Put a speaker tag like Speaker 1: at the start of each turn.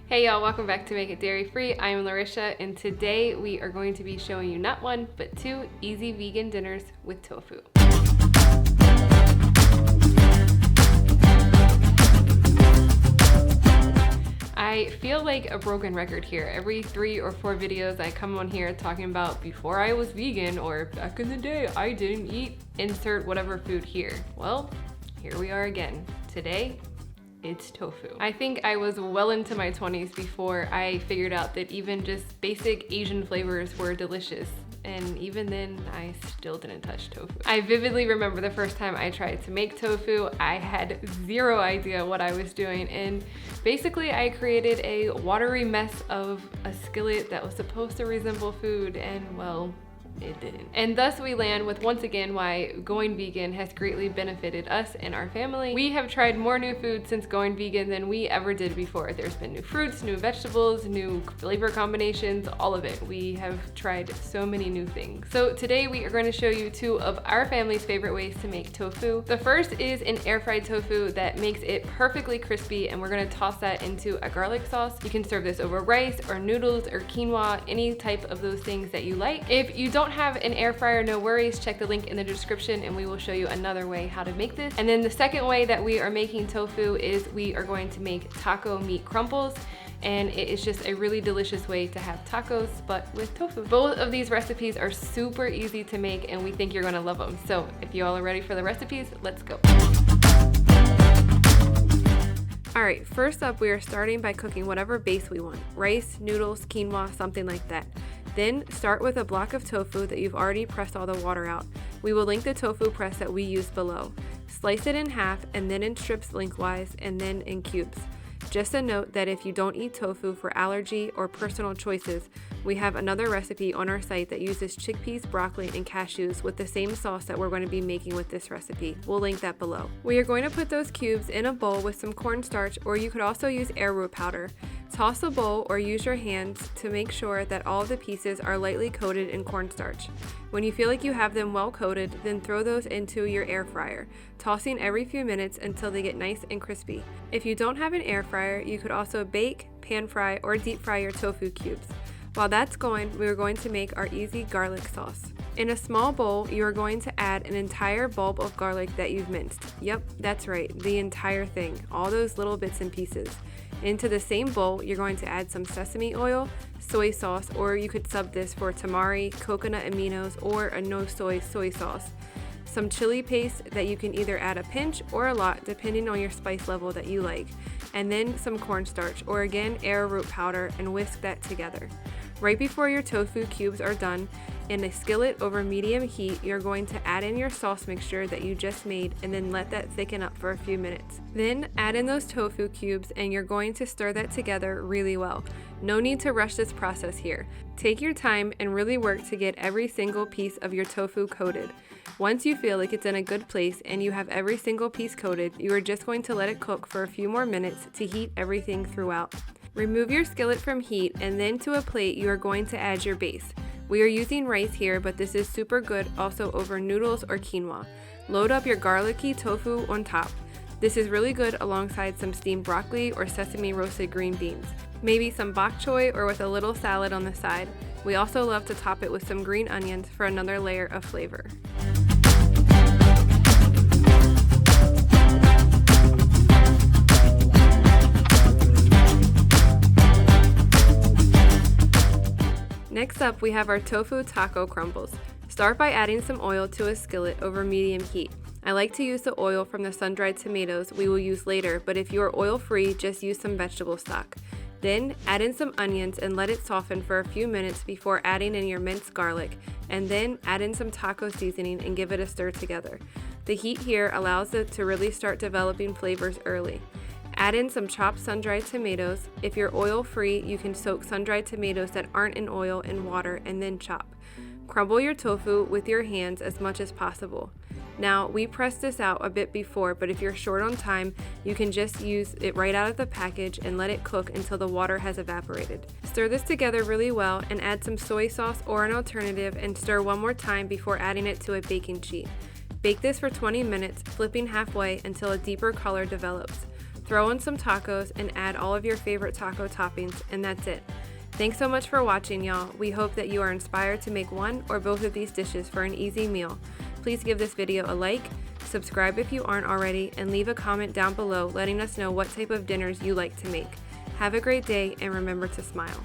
Speaker 1: Hey y'all, welcome back to Make It Dairy Free. I am Larisha, and today we are going to be showing you not one, but two easy vegan dinners with tofu. I feel like a broken record here. Every 3 or 4 videos I come on here talking about before I was vegan or back in the day I didn't eat, insert whatever food here. Well, here we are again. Today, it's tofu. I think I was well into my 20s before I figured out that even just basic Asian flavors were delicious. And even then, I still didn't touch tofu. I vividly remember the first time I tried to make tofu. I had zero idea what I was doing. And basically, I created a watery mess of a skillet that was supposed to resemble food, and well, it didn't. And thus we land with once again why going vegan has greatly benefited us and our family. We have tried more new foods since going vegan than we ever did before. There's been new fruits, new vegetables, new flavor combinations, all of it. We have tried so many new things. So today we are going to show you 2 of our family's favorite ways to make tofu. The first is an air fried tofu that makes it perfectly crispy, and we're going to toss that into a garlic sauce. You can serve this over rice or noodles or quinoa, any type of those things that you like. If you don't have an air fryer, no worries, check the link in the description and we will show you another way how to make this. And then the second way that we are making tofu is we are going to make taco meat crumbles, and it is just a really delicious way to have tacos but with tofu. Both of these recipes are super easy to make and we think you're gonna love them. So if you all are ready for the recipes, let's go. Alright, first up we are starting by cooking whatever base we want. Rice, noodles, quinoa, something like that. Then start with a block of tofu that you've already pressed all the water out. We will link the tofu press that we use below. Slice it in half and then in strips lengthwise and then in cubes. Just a note that if you don't eat tofu for allergy or personal choices, we have another recipe on our site that uses chickpeas, broccoli, and cashews with the same sauce that we're going to be making with this recipe. We'll link that below. We are going to put those cubes in a bowl with some cornstarch, or you could also use arrowroot powder. Toss a bowl or use your hands to make sure that all of the pieces are lightly coated in cornstarch. When you feel like you have them well coated, then throw those into your air fryer, tossing every few minutes until they get nice and crispy. If you don't have an air fryer, you could also bake, pan fry, or deep fry your tofu cubes. While that's going, we are going to make our easy garlic sauce. In a small bowl, you are going to add an entire bulb of garlic that you've minced. Yep, that's right, the entire thing, all those little bits and pieces. Into the same bowl, you're going to add some sesame oil, soy sauce, or you could sub this for tamari, coconut aminos, or a no soy sauce. Some chili paste that you can either add a pinch or a lot depending on your spice level that you like, and then some cornstarch, or again arrowroot powder, and whisk that together. Right before your tofu cubes are done, in a skillet over medium heat, you're going to add in your sauce mixture that you just made and then let that thicken up for a few minutes. Then add in those tofu cubes and you're going to stir that together really well. No need to rush this process here. Take your time and really work to get every single piece of your tofu coated. Once you feel like it's in a good place and you have every single piece coated, you are just going to let it cook for a few more minutes to heat everything throughout. Remove your skillet from heat, and then to a plate you are going to add your base. We are using rice here, but this is super good also over noodles or quinoa. Load up your garlicky tofu on top. This is really good alongside some steamed broccoli or sesame roasted green beans. Maybe some bok choy or with a little salad on the side. We also love to top it with some green onions for another layer of flavor. Next up, we have our tofu taco crumbles. Start by adding some oil to a skillet over medium heat. I like to use the oil from the sun-dried tomatoes we will use later, but if you are oil-free, just use some vegetable stock. Then add in some onions and let it soften for a few minutes before adding in your minced garlic, and then add in some taco seasoning and give it a stir together. The heat here allows it to really start developing flavors early. Add in some chopped sun-dried tomatoes. If you're oil-free, you can soak sun-dried tomatoes that aren't in oil in water and then chop. Crumble your tofu with your hands as much as possible. Now, we pressed this out a bit before, but if you're short on time, you can just use it right out of the package and let it cook until the water has evaporated. Stir this together really well and add some soy sauce or an alternative and stir one more time before adding it to a baking sheet. Bake this for 20 minutes, flipping halfway until a deeper color develops. throw in some tacos, and add all of your favorite taco toppings, and that's it. Thanks so much for watching, y'all. We hope that you are inspired to make one or both of these dishes for an easy meal. Please give this video a like, subscribe if you aren't already, and leave a comment down below letting us know what type of dinners you like to make. Have a great day, and remember to smile.